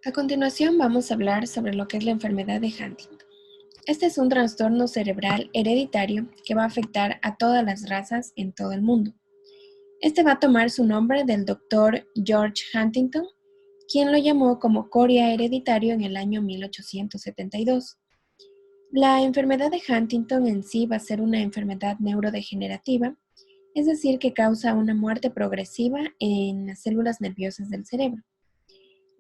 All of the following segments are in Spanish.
A continuación vamos a hablar sobre lo que es la enfermedad de Huntington. Este es un trastorno cerebral hereditario que va a afectar a todas las razas en todo el mundo. Este va a tomar su nombre del doctor George Huntington, quien lo llamó como coria hereditario en el año 1872. La enfermedad de Huntington en sí va a ser una enfermedad neurodegenerativa, es decir, que causa una muerte progresiva en las células nerviosas del cerebro.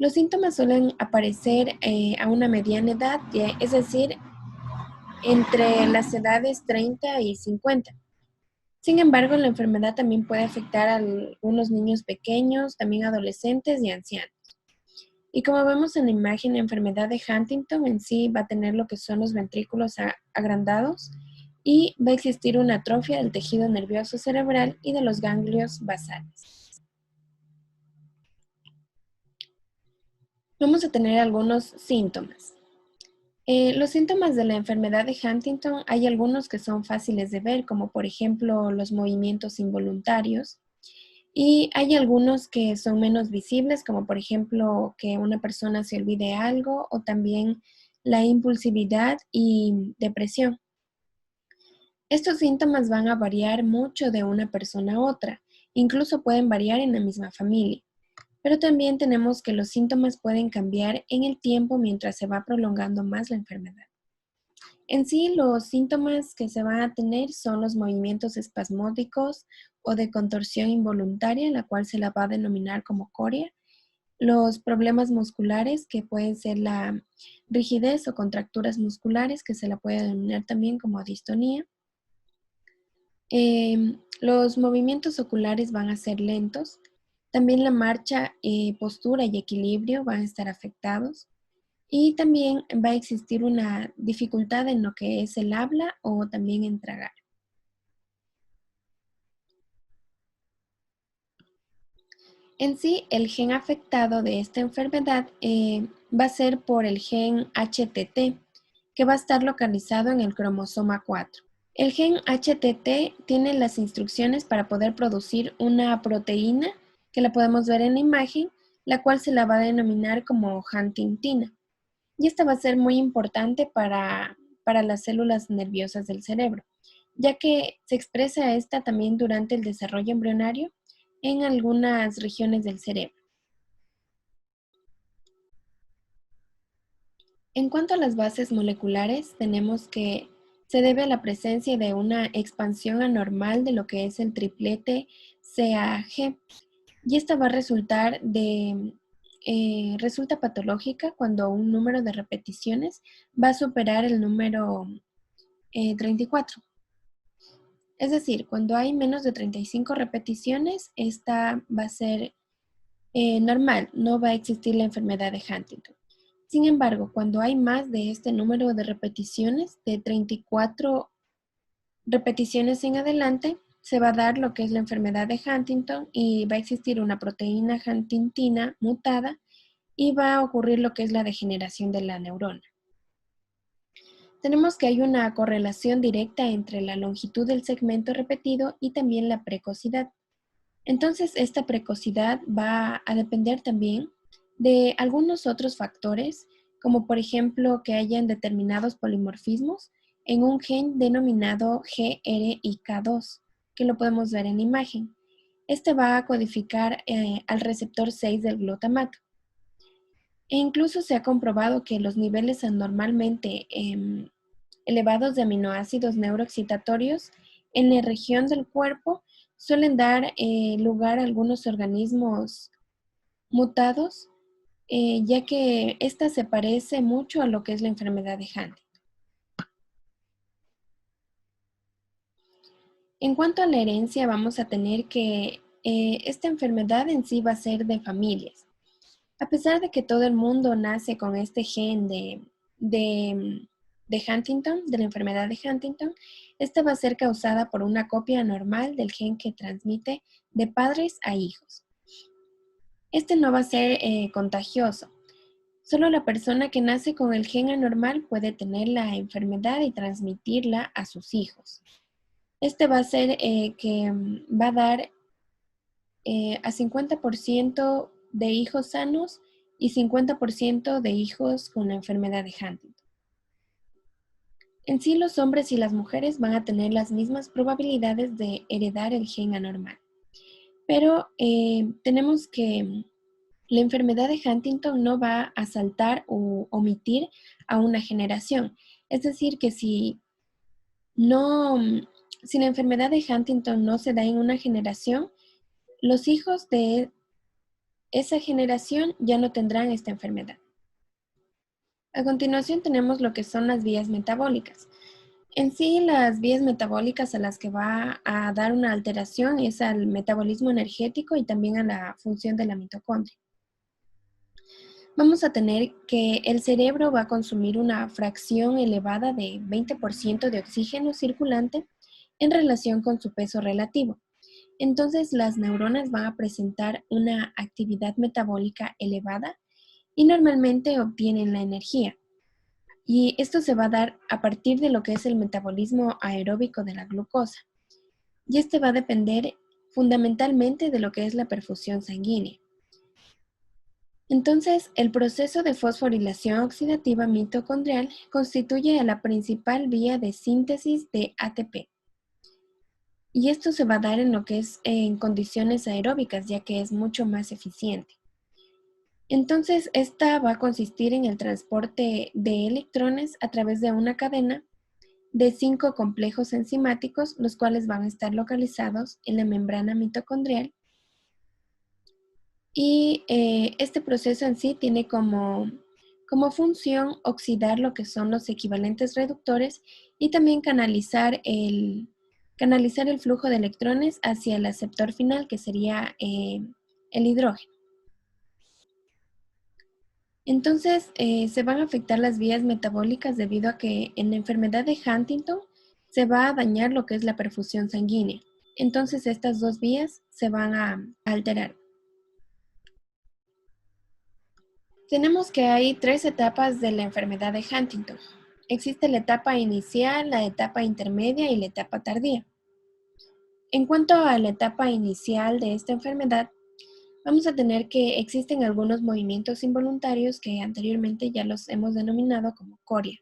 Los síntomas suelen aparecer a una mediana edad, es decir, entre las edades 30 y 50. Sin embargo, la enfermedad también puede afectar a algunos niños pequeños, también adolescentes y ancianos. Y como vemos en la imagen, la enfermedad de Huntington en sí va a tener lo que son los ventrículos agrandados y va a existir una atrofia del tejido nervioso cerebral y de los ganglios basales. Vamos a tener algunos síntomas. Los síntomas de la enfermedad de Huntington hay algunos que son fáciles de ver, como por ejemplo los movimientos involuntarios, y hay algunos que son menos visibles, como por ejemplo que una persona se olvide algo o también la impulsividad y depresión. Estos síntomas van a variar mucho de una persona a otra, incluso pueden variar en la misma familia. Pero también tenemos que los síntomas pueden cambiar en el tiempo mientras se va prolongando más la enfermedad. En sí, los síntomas que se van a tener son los movimientos espasmódicos o de contorsión involuntaria, la cual se la va a denominar como coria, los problemas musculares, que pueden ser la rigidez o contracturas musculares, que se la puede denominar también como distonía. Los movimientos oculares van a ser lentos. También la marcha, postura y equilibrio van a estar afectados. Y también va a existir una dificultad en lo que es el habla o también en tragar. En sí, el gen afectado de esta enfermedad va a ser por el gen HTT, que va a estar localizado en el cromosoma 4. El gen HTT tiene las instrucciones para poder producir una proteína, que la podemos ver en la imagen, la cual se la va a denominar como huntingtina. Y esta va a ser muy importante para las células nerviosas del cerebro, ya que se expresa esta también durante el desarrollo embrionario en algunas regiones del cerebro. En cuanto a las bases moleculares, tenemos que se debe a la presencia de una expansión anormal de lo que es el triplete CAG, y esta va a resulta patológica cuando un número de repeticiones va a superar el número 34. Es decir, cuando hay menos de 35 repeticiones, esta va a ser normal, no va a existir la enfermedad de Huntington. Sin embargo, cuando hay más de este número de repeticiones, de 34 repeticiones en adelante, se va a dar lo que es la enfermedad de Huntington y va a existir una proteína huntingtina mutada y va a ocurrir lo que es la degeneración de la neurona. Tenemos que hay una correlación directa entre la longitud del segmento repetido y también la precocidad. Entonces, esta precocidad va a depender también de algunos otros factores, como por ejemplo que hayan determinados polimorfismos en un gen denominado GRIK2, que lo podemos ver en la imagen. Este va a codificar al receptor 6 del glutamato. E incluso se ha comprobado que los niveles anormalmente elevados de aminoácidos neuroexcitatorios en la región del cuerpo suelen dar lugar a algunos organismos mutados, ya que esta se parece mucho a lo que es la enfermedad de Huntington. En cuanto a la herencia, vamos a tener que esta enfermedad en sí va a ser de familias. A pesar de que todo el mundo nace con este gen de, de Huntington, de la enfermedad de Huntington, esta va a ser causada por una copia anormal del gen que transmite de padres a hijos. Este no va a ser contagioso. Solo la persona que nace con el gen anormal puede tener la enfermedad y transmitirla a sus hijos. Este va a ser que va a dar a 50% de hijos sanos y 50% de hijos con la enfermedad de Huntington. En sí, los hombres y las mujeres van a tener las mismas probabilidades de heredar el gen anormal, pero tenemos que la enfermedad de Huntington no va a saltar o omitir a una generación. Es decir, que no, si la enfermedad de Huntington no se da en una generación, los hijos de esa generación ya no tendrán esta enfermedad. A continuación tenemos lo que son las vías metabólicas. En sí, las vías metabólicas a las que va a dar una alteración es al metabolismo energético y también a la función de la mitocondria. Vamos a tener que el cerebro va a consumir una fracción elevada de 20% de oxígeno circulante en relación con su peso relativo. Entonces, las neuronas van a presentar una actividad metabólica elevada y normalmente obtienen la energía. Y esto se va a dar a partir de lo que es el metabolismo aeróbico de la glucosa. Y este va a depender fundamentalmente de lo que es la perfusión sanguínea. Entonces, el proceso de fosforilación oxidativa mitocondrial constituye la principal vía de síntesis de ATP. Y esto se va a dar en lo que es en condiciones aeróbicas, ya que es mucho más eficiente. Entonces, esta va a consistir en el transporte de electrones a través de una cadena de 5 complejos enzimáticos, los cuales van a estar localizados en la membrana mitocondrial. Y este proceso en sí tiene como función oxidar lo que son los equivalentes reductores y también canalizar el flujo de electrones hacia el aceptor final, que sería el hidrógeno. Entonces, se van a afectar las vías metabólicas debido a que en la enfermedad de Huntington se va a dañar lo que es la perfusión sanguínea. Entonces, estas dos vías se van a alterar. Tenemos que hay 3 etapas de la enfermedad de Huntington. Existe la etapa inicial, la etapa intermedia y la etapa tardía. En cuanto a la etapa inicial de esta enfermedad, vamos a tener que existen algunos movimientos involuntarios que anteriormente ya los hemos denominado como coria.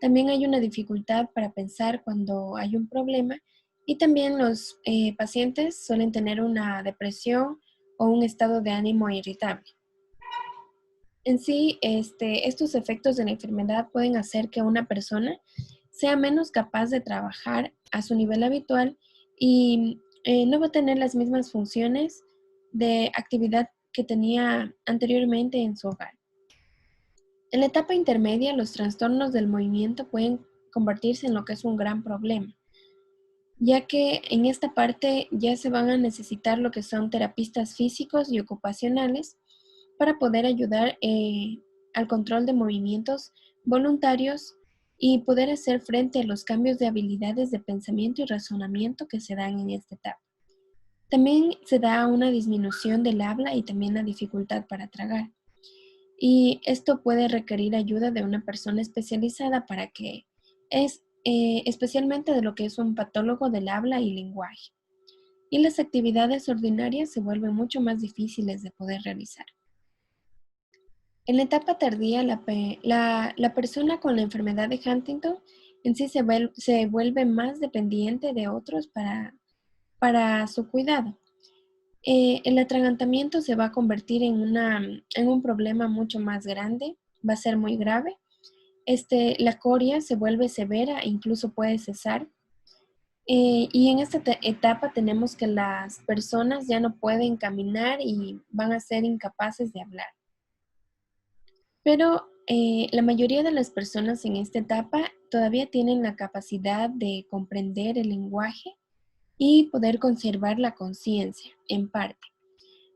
También hay una dificultad para pensar cuando hay un problema y también los pacientes suelen tener una depresión o un estado de ánimo irritable. En sí, estos efectos de la enfermedad pueden hacer que una persona sea menos capaz de trabajar a su nivel habitual y no va a tener las mismas funciones de actividad que tenía anteriormente en su hogar. En la etapa intermedia, los trastornos del movimiento pueden convertirse en lo que es un gran problema, ya que en esta parte ya se van a necesitar lo que son terapistas físicos y ocupacionales para poder ayudar al control de movimientos voluntarios y poder hacer frente a los cambios de habilidades de pensamiento y razonamiento que se dan en esta etapa. También se da una disminución del habla y también la dificultad para tragar. Y esto puede requerir ayuda de una persona especializada para que especialmente de lo que es un patólogo del habla y lenguaje. Y las actividades ordinarias se vuelven mucho más difíciles de poder realizar. En la etapa tardía, la persona con la enfermedad de Huntington en sí se vuelve más dependiente de otros para su cuidado. El atragantamiento se va a convertir en un problema mucho más grande, va a ser muy grave. La coria se vuelve severa e incluso puede cesar. Y en esta etapa tenemos que las personas ya no pueden caminar y van a ser incapaces de hablar. Pero la mayoría de las personas en esta etapa todavía tienen la capacidad de comprender el lenguaje y poder conservar la conciencia, en parte.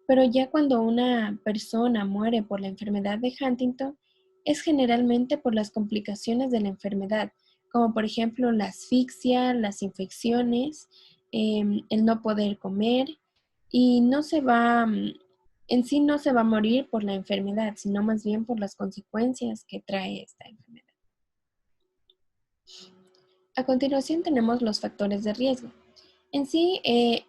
Pero ya cuando una persona muere por la enfermedad de Huntington, es generalmente por las complicaciones de la enfermedad, como por ejemplo la asfixia, las infecciones, el no poder comer, y en sí no se va a morir por la enfermedad, sino más bien por las consecuencias que trae esta enfermedad. A continuación tenemos los factores de riesgo. En sí,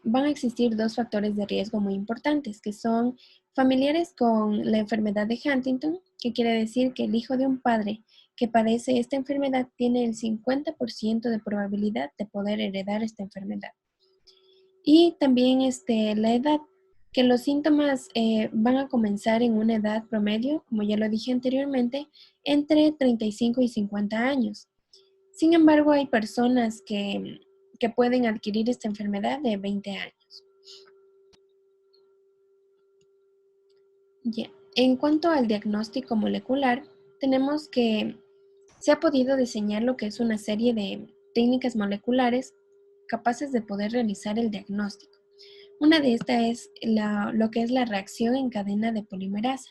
van a existir dos factores de riesgo muy importantes, que son Familiares con la enfermedad de Huntington, que quiere decir que el hijo de un padre que padece esta enfermedad tiene el 50% de probabilidad de poder heredar esta enfermedad. Y también la edad, que los síntomas van a comenzar en una edad promedio, como ya lo dije anteriormente, entre 35 y 50 años. Sin embargo, hay personas que pueden adquirir esta enfermedad de 20 años. Ya. En cuanto al diagnóstico molecular, tenemos que se ha podido diseñar lo que es una serie de técnicas moleculares capaces de poder realizar el diagnóstico. Una de estas es lo que es la reacción en cadena de polimerasa.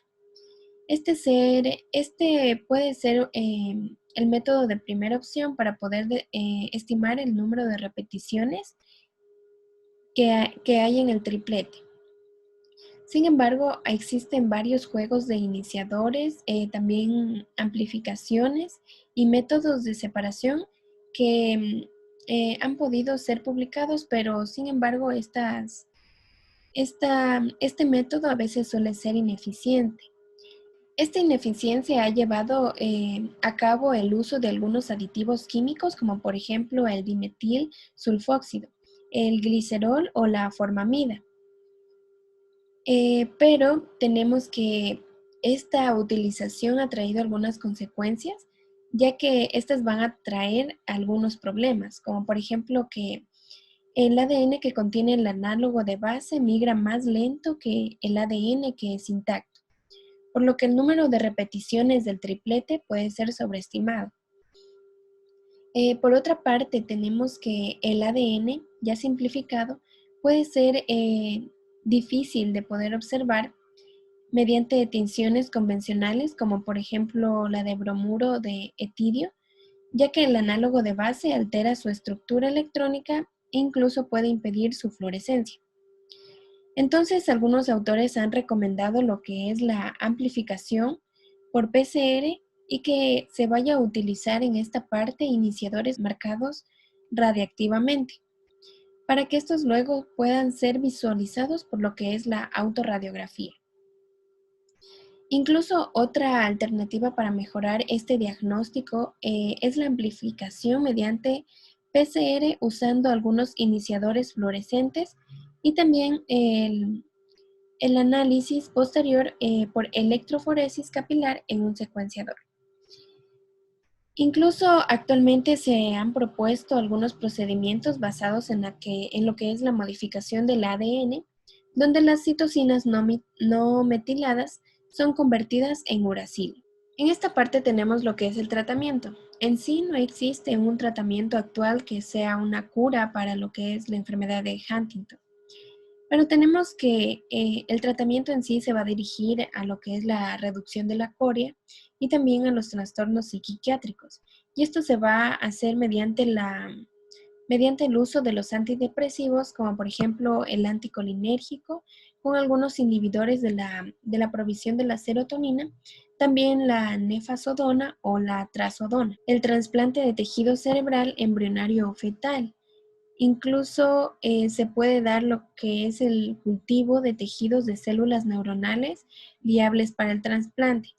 Este puede ser el método de primera opción para poder estimar el número de repeticiones que hay en el triplete. Sin embargo, existen varios juegos de iniciadores, también amplificaciones y métodos de separación que han podido ser publicados, pero sin embargo este método a veces suele ser ineficiente. Esta ineficiencia ha llevado a cabo el uso de algunos aditivos químicos, como por ejemplo el dimetil sulfóxido, el glicerol o la formamida. Pero tenemos que esta utilización ha traído algunas consecuencias, ya que estas van a traer algunos problemas, como por ejemplo que el ADN que contiene el análogo de base migra más lento que el ADN que es intacto, por lo que el número de repeticiones del triplete puede ser sobreestimado. Por otra parte, tenemos que el ADN ya simplificado puede ser difícil de poder observar mediante tinciones convencionales, como por ejemplo la de bromuro de etirio, ya que el análogo de base altera su estructura electrónica e incluso puede impedir su fluorescencia. Entonces, algunos autores han recomendado lo que es la amplificación por PCR y que se vaya a utilizar en esta parte iniciadores marcados radiactivamente, para que estos luego puedan ser visualizados por lo que es la autorradiografía. Incluso otra alternativa para mejorar este diagnóstico es la amplificación mediante PCR usando algunos iniciadores fluorescentes y también el análisis posterior por electroforesis capilar en un secuenciador. Incluso actualmente se han propuesto algunos procedimientos basados en lo que es la modificación del ADN, donde las citocinas no metiladas son convertidas en uracilo. En esta parte tenemos lo que es el tratamiento. En sí no existe un tratamiento actual que sea una cura para lo que es la enfermedad de Huntington. Pero tenemos que el tratamiento en sí se va a dirigir a lo que es la reducción de la coria y también a los trastornos psiquiátricos. Y esto se va a hacer mediante el uso de los antidepresivos, como por ejemplo el anticolinérgico, con algunos inhibidores de la provisión de la serotonina, también la nefazodona o la trazodona, el trasplante de tejido cerebral embrionario o fetal. Incluso se puede dar lo que es el cultivo de tejidos de células neuronales viables para el trasplante.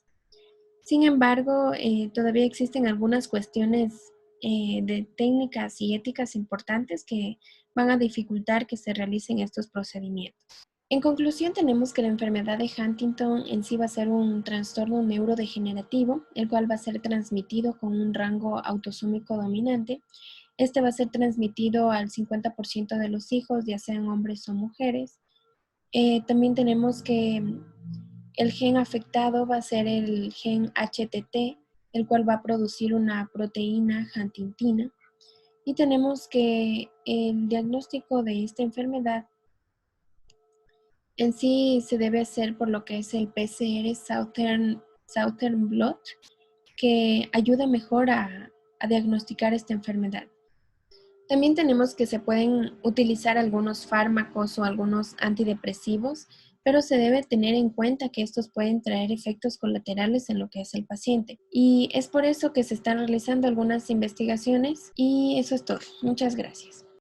Sin embargo, todavía existen algunas cuestiones de técnicas y éticas importantes que van a dificultar que se realicen estos procedimientos. En conclusión, tenemos que la enfermedad de Huntington en sí va a ser un trastorno neurodegenerativo, el cual va a ser transmitido con un rango autosómico dominante. Este va a ser transmitido al 50% de los hijos, ya sean hombres o mujeres. También tenemos que el gen afectado va a ser el gen HTT, el cual va a producir una proteína huntingtina. Y tenemos que el diagnóstico de esta enfermedad en sí se debe hacer por lo que es el PCR Southern Blot, que ayuda mejor a diagnosticar esta enfermedad. También tenemos que se pueden utilizar algunos fármacos o algunos antidepresivos, pero se debe tener en cuenta que estos pueden traer efectos colaterales en lo que es el paciente. Y es por eso que se están realizando algunas investigaciones y eso es todo. Muchas gracias.